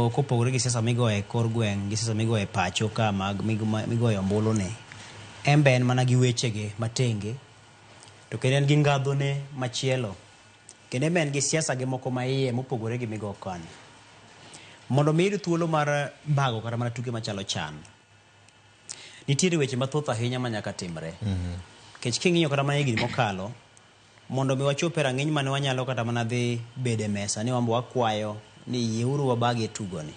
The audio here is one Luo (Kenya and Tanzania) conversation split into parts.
kopogore gi siasa migoyo e kor gweng' gi siasa migoyo e pacho ka mag migoyo ombulu ni, embe en mana gi wechege matenge, to kendo en gi ngadhone machielo, kendo embe en gi siasa gi moko maiye mopogore gi migo koni. Mondo mi yud thuolo mar bago kata mana tuke machalo chan, nitiere weche mathoth ahinya manyaka timre. Kech king'iyo kata mana higni mokalo, mondo mi wachop e rang'iny mane wanyalo kata mana dhi bede mesa ni wambo wakwayo ni yieuru wabagi e tugoni.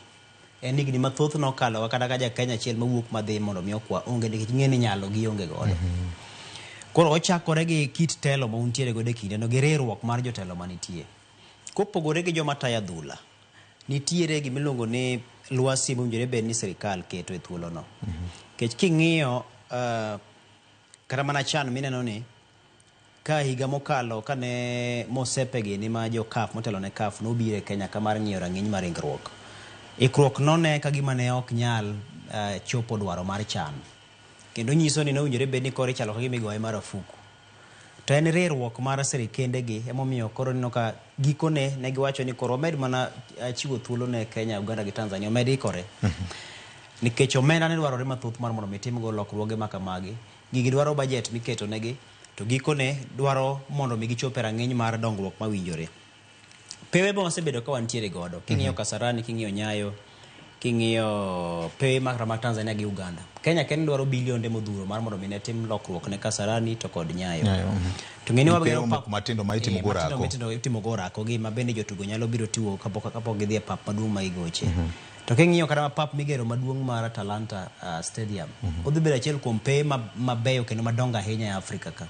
En higni mathoth nokalo kata ka ja Kenya achiel mawuok madhi mondo mi okwa onge nikech ng'e ni nyalo gi onge godo. Koro ochakore gi kit telo ma untiere godo e kindeno gi riwruok mar jotelo manitie. Kopogore gi joma tayo adhula, nitiere gimiluongo ni lwasi mowinjore bed ni sirikal keto e thuolono. Kech king'iyo kata mana chan mineno ni ka higa mokalo kane Mosepe gini ma jo CAF motelo ne CAF nobiro e Kenya ka mar ng'iyo rang'iny mar ringruok. Ikruok none ka gima ne ok nyal chopo dwaro mar chan. Kendo nyiso ni nowinjore bed ni koro ichalo ka gima igoye marufuku. To en riwruok mar sirikende gi emomiyo koro nino ka gikone ne giwacho ni koro omed mana chiwo thuolo ne Kenya, Uganda gi Tanzania omed ikore. Nikech omenda ne dwarore mathoth mar mondo mitimgo lokruoge makamagi. Gigi dwaro budget miketo negi, to gikone dwaro mondo mi gichop e rang'iny mar dongruok mawinjore. Pewe bo wasebedo ka wantiere godo. King'iyo Kasarani, king'iyo Nyayo, king'iyo pewe mag Tanzania gi Uganda. Kenya ken dwaro bilionde modhuro mar mondo mi ne tim lokruok ne Kasarani to kod Nyayo. To ng'eni wabagero pap matindo ma itimo gorako. Matindo itimo gorako gi mabende jotugo nyalo biro tiwo kapok gidhi e pap maduong' ma igoche. To king'iyo kata pap migero maduong' mar Atalanta Stadium, odhi bedo achiel kuom pewe mabeyo kendo madongo ahinya e Afrika ka.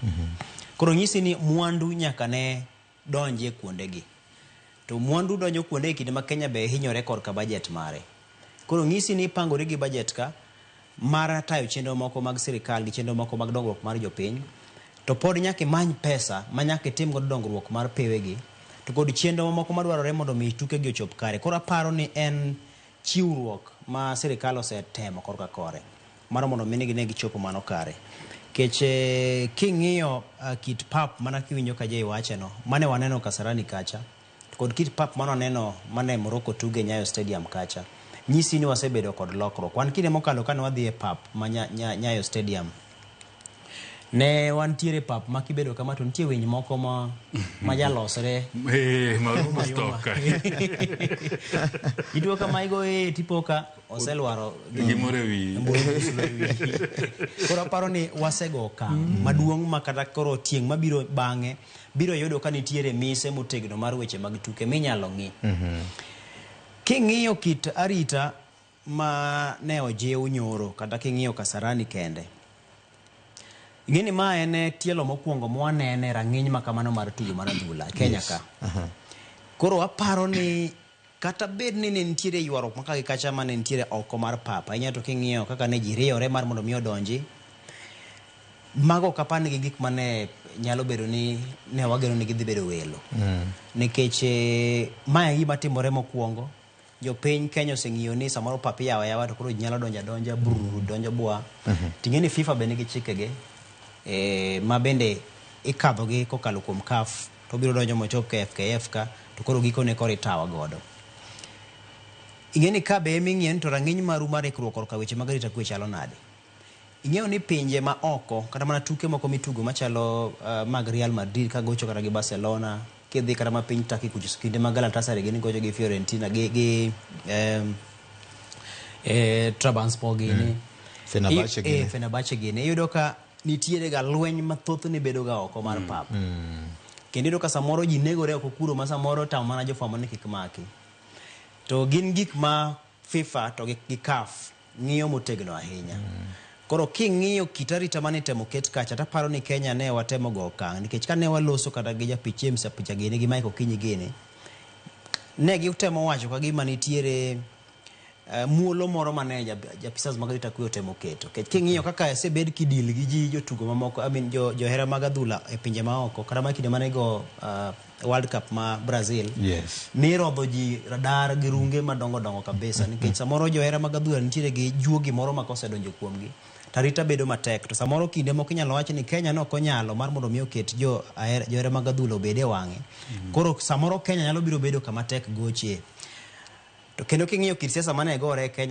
Koro nyisi ni mwandu nyaka ne donje kuondegi. To mwandu donjo kuonde e kinde ma Kenya be hinyore korka budget mare. Koro nyisi ni pangore gi budget ka mar tayo chenro moko mag sirikal gi chenro moko mag dongruok mar jopiny, to pod nyaka many pesa ma nyaka tim godo dongruok mar pewegi, to kod chenro moko madwarore mondo mi tuke gi ochop kare. Koro aparo ni en chiwruok ma sirikal osetemo korka kore mar mondo mi ne gichopo mano kare. Kech king'iyo kit pap mana kiwinjo ka jay wacheno mane waneno Kasarani kacha, kod kit pap mano neno mane Morocco tuge Nyayo Stadium kacha, nyisi ni wasebedo kod lokruok. Wan kinde mokalo kane wadhi e pap ma Nyayo Stadium, ne wantiere pap ma kibedo kama to nitie winy moko ma jalosre marumo stoka iduo kama igo tipoka oselwaro gimore wi. Koro aparo ni wasego okang' maduong' ma kata koro tieng' mabiro bang'e biro yudo ka nitiere mise motegno mar weche mag tuke minyalo ng'i. King'iyo kit arita ma ne ojiw nyoro kata king'iyo Kasarani kende, ing'eni ma en tielo mokwongo mwanene rang'iny makamano mar tugo mar adhula Kenya ka. Koro aparo ni kata bed ni ne nitiere ywaruok maka gi kacha ma ne nitiere oko mar papa, inya to king'iyo kaka ne ji riyore mar mondo mi odonji, mago kapani gi gik mane nyalo bedo ni ne wageno ni gidhi bedo welo. Nikech ma gima timore mokwongo, jopiny Kenya oseng'iyo ni samoro papi yawa to koro ji nyalo donjo bua. Ting'eni FIFA be nigi chikege ma bende ikadhogi kokalo kuom CAF, to biro donjo mochop ka FKF ka, to koro gikone koro itawa godo. Ing'eni ka be eming'ien to rang'iny maru mar ikruok korka weche mag arita kwe chalo nade. Ing'eyo ni pinje ma oko kata mana tuke moko mitugo machalo mag Real Madrid ka gocho kata gi Barcelona, kidhi kata ma piny Turkey kucho kinde mag Galatasaray gini gocho gi Fiorentina gi Trabzonspor gini, Fenerbahce gini, iyudo ka nitiere ga lweny mathoth ni bedo ga oko mar pap. Kendo iyudo ka samoro ji negore oko kuro ma samoro tamo mana jofwambo ni kik maki. To gin gik ma FIFA to gi CAF ng'iyo motegno ahinya. Koro king'iyo kit arita mane temo ket kacha, taparo ni Kenya ne watemo go okang', nikech kane waloso kata gi japich James picha gini gi Michael Kinyi gini, ne gitemo wacho ka gima nitiere muolo moro mane japisas mag arita kwe otemo keto. King'iyo kaka sebed kidil gi ji jotugo mamoko, johera mag adhula e pinje maoko, kata ma kinde mane go World Cup ma Brazil, nirodho ji radar gi runge madongo kabisa, nikech samoro johera mag adhula nitiere gi juogi moro ma kosedonjo kuomgi, tarita bedo matek. To samoro kinde moko inyalo wacho ni Kenya no konyalo mar mondo mi oket johera mag adhula obede wang'e. Koro samoro Kenya nyalo biro bedo kama tek gochie. To kendo king'iyo kit siasa mane gore e Kenya